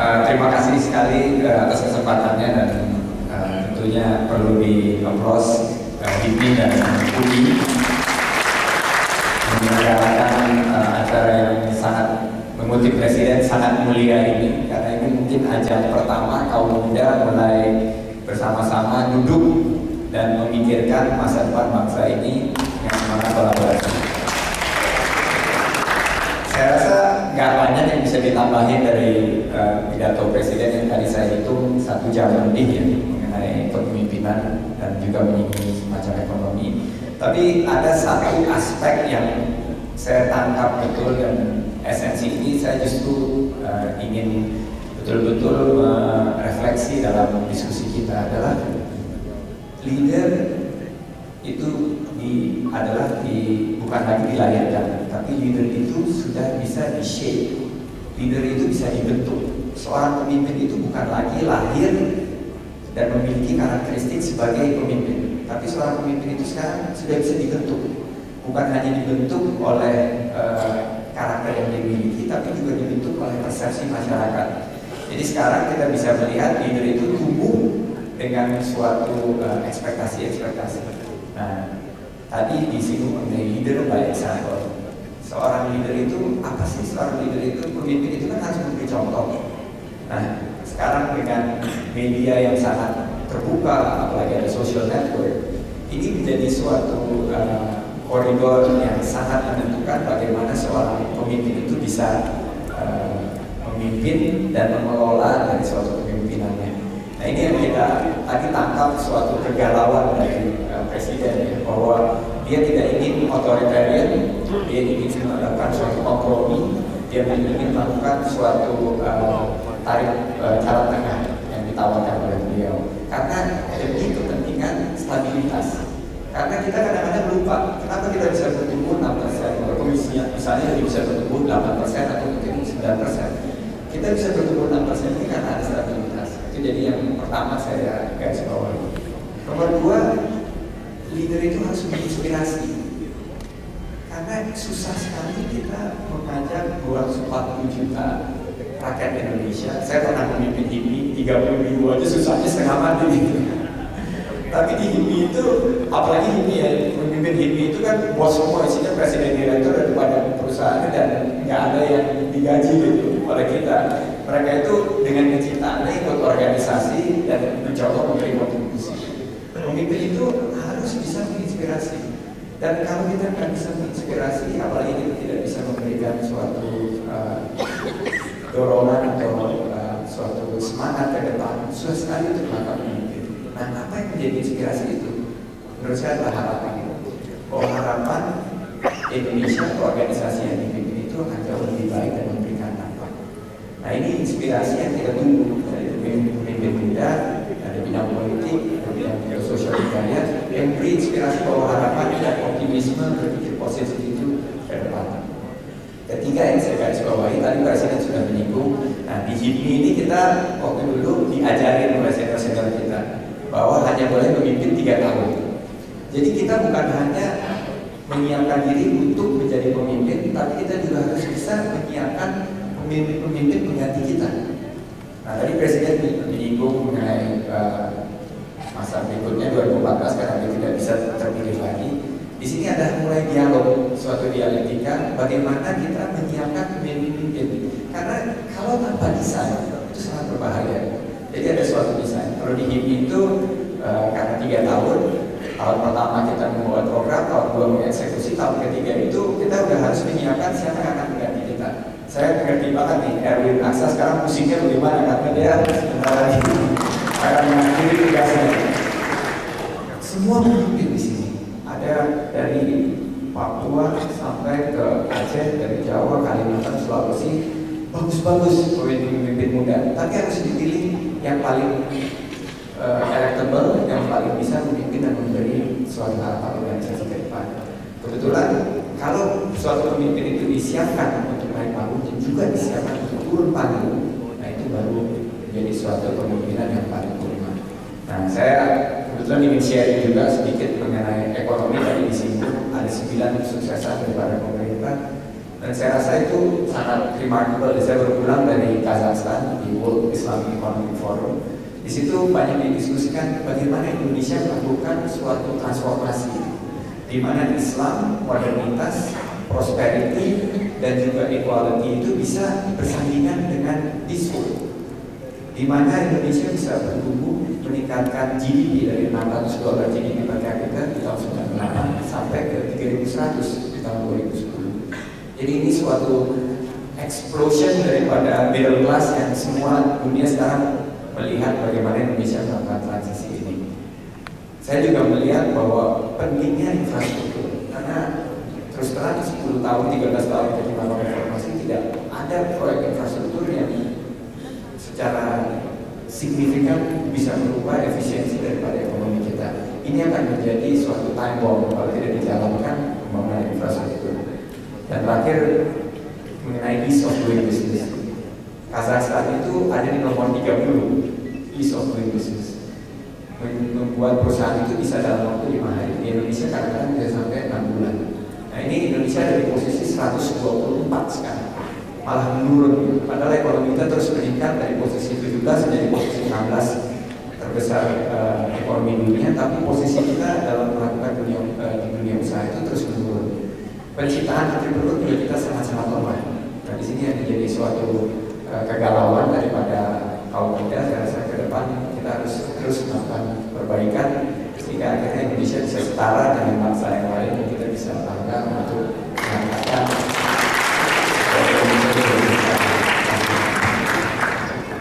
Terima kasih sekali atas kesempatannya dan tentunya perlu di-applause Dini dan Udi menyelenggarakan acara yang sangat mengutip Presiden sangat mulia ini, karena ini mungkin ajang pertama kaum muda mulai bersama-sama duduk dan memikirkan masa depan bangsa ini dengan semangat kolaborasi. Saya rasa nggak banyak yang bisa ditambahin dari pidato Presiden yang tadi saya hitung 1 jam lebih ya, mengenai kepemimpinan dan juga menyinggung semacam ekonomi. Tapi ada satu aspek yang saya tangkap betul, dan esensi ini saya justru ingin betul-betul merefleksi dalam diskusi kita adalah leader itu bukan lagi dilahirkan, tapi leader itu sudah bisa di-shape, leader itu bisa dibentuk. Seorang pemimpin itu bukan lagi lahir dan memiliki karakteristik sebagai pemimpin, tapi seorang pemimpin itu sekarang sudah bisa dibentuk, bukan hanya dibentuk oleh karakter yang dimiliki, tapi juga dibentuk oleh persepsi masyarakat. Jadi sekarang kita bisa melihat leader itu tumbuh dengan suatu ekspektasi-ekspektasi. Nah, tadi disinggung mengenai leader by example. Seorang leader itu apa sih? Seorang leader itu, pemimpin itu kan harus memberi contoh. Nah, sekarang dengan media yang sangat terbuka, apalagi ada social network, ini menjadi suatu koridor yang sangat menentukan bagaimana seorang pemimpin itu bisa memimpin dan mengelola dari suatu kepemimpinannya. Nah, ini yang kita tadi tangkap suatu kegalauan dari Presiden ya, bahwa dia tidak ingin otoritarian, dia ingin melakukan suatu kompromi, dia ingin melakukan suatu jalan tengah yang ditawarkan oleh beliau. Karena demi kepentingan stabilitas. Karena kita kadang-kadang lupa, kenapa kita bisa bertumbuh 6%, walaupun misalnya bisa bertumbuh 8% atau mungkin 9%. Kita bisa bertumbuh 6% ini karena ada stabilitas. Itu jadi yang pertama saya garis bawahi. Nomor 2, leader itu harus menginspirasi. Karena susah sekali kita mengajak 240 juta rakyat Indonesia. Saya pernah memimpin HIPMI, 30.000 aja susahnya setengah mati gitu. Tapi di HIPMI itu, apalagi HIPMI ya, memimpin HIPMI itu kan bos semua, isinya presiden direktur daripada perusahaan dan nggak ada yang digaji gitu oleh kita. Mereka itu dengan kecintaannya ikut organisasi dan mencoba memberi kontribusi. Pemimpin itu harus bisa menginspirasi. Dan kalau kita nggak bisa menginspirasi, apalagi kita tidak bisa memberikan suatu dorongan atau suatu semangat ke depan, susah sekali untuk melakukan pemimpin. Nah, apa yang menjadi inspirasi itu? Menurut saya adalah harapan itu. Bahwa harapan Indonesia atau organisasi yang dipimpin itu akan jauh lebih baik dan memberikan dampak. Nah, ini inspirasi yang kita tunggu dari pemimpin muda, dari bidang politik, dari bidang sosial budaya, yang beri inspirasi bahwa harapan dan optimisme berpikir positif itu ke depan. Ketiga yang saya garis bawahi, tadi Presiden sudah menyinggung. Nah, di HIPMI ini kita waktu dulu diajarin oleh senior-senior kita bahwa hanya boleh memimpin 3 tahun. Jadi kita bukan hanya menyiapkan diri untuk menjadi pemimpin, tapi kita juga harus bisa menyiapkan pemimpin-pemimpin pengganti kita. Nah, tadi Presiden menyinggung mengenai masa berikutnya 2014 karena dia tidak bisa terpilih lagi. Di sini ada mulai dialog, suatu dialektika bagaimana kita menyiapkan pemimpin. Karena kalau tanpa desain itu sangat berbahaya. Jadi ada suatu desain. Kalau di HIPMI itu karena 3 tahun, tahun pertama kita membuat program, tahun 2 mengeksekusi, tahun ketiga itu kita udah harus menyiapkan siapa yang akan mengganti kita. Saya ngerti banget nih, Erwin Aksa sekarang musiknya bagaimana karena dia sebentar lagi akan mengakhiri tugasnya. Semua pemimpin di sini. Ada dari Papua sampai ke Aceh, dari Jawa, Kalimantan, Sulawesi, bagus-bagus pemimpin muda. Tapi harus dipilih yang paling electable, yang paling bisa memimpin dan memberi suatu harapan organisasi ke depan. Kebetulan kalau suatu pemimpin itu disiapkan untuk naik panggung dan juga disiapkan untuk turun panggung, nah itu baru menjadi suatu kepemimpinan yang paling prima. Nah, saya kebetulan ingin sharing juga sedikit mengenai ekonomi. Tadi disinggung ada 9 kesuksesan daripada pemerintah, dan saya rasa itu sangat remarkable. Saya baru pulang dari Kazakhstan di World situ banyak didiskusikan bagaimana Indonesia melakukan suatu transformasi di mana Islam, modernitas, prosperity, dan juga equality itu bisa bersandingan dengan peaceful. Di mana Indonesia bisa bertumbuh meningkatkan GDP dari $600 GDP per kapita di tahun 98 sampai ke 3.100 di tahun 2010. Jadi ini suatu explosion daripada middle class yang semua dunia sekarang melihat bagaimana Indonesia melakukan transisi ini. Saya juga melihat bahwa pentingnya infrastruktur, karena terus terang 10 tahun, 13 tahun ketika melakukan reformasi tidak ada proyek infrastruktur yang secara signifikan bisa merubah efisiensi daripada ekonomi kita. Ini akan menjadi suatu time bomb kalau tidak dijalankan pembangunan infrastruktur. Dan terakhir mengenai ease of doing business. Kazakhstan itu ada di nomor 30 ease of doing business. Membuat perusahaan itu bisa dalam waktu 5 hari. Di Indonesia kadang-kadang bisa sampai 6 bulan. Nah ini Indonesia ada di posisi 124 sekarang, malah menurun. Padahal ekonomi kita terus meningkat dari posisi 17 menjadi posisi 16 terbesar ekonomi dunia, tapi posisi kita dalam melakukan dunia usaha itu terus menurun. Penciptaan entrepreneur juga kita sangat-sangat lemah. Nah di sini yang menjadi suatu kegalauan daripada kaum muda. Saya rasa ke depan kita harus terus melakukan perbaikan sehingga akhirnya Indonesia bisa setara dengan bangsa yang lain dan kita bisa bangga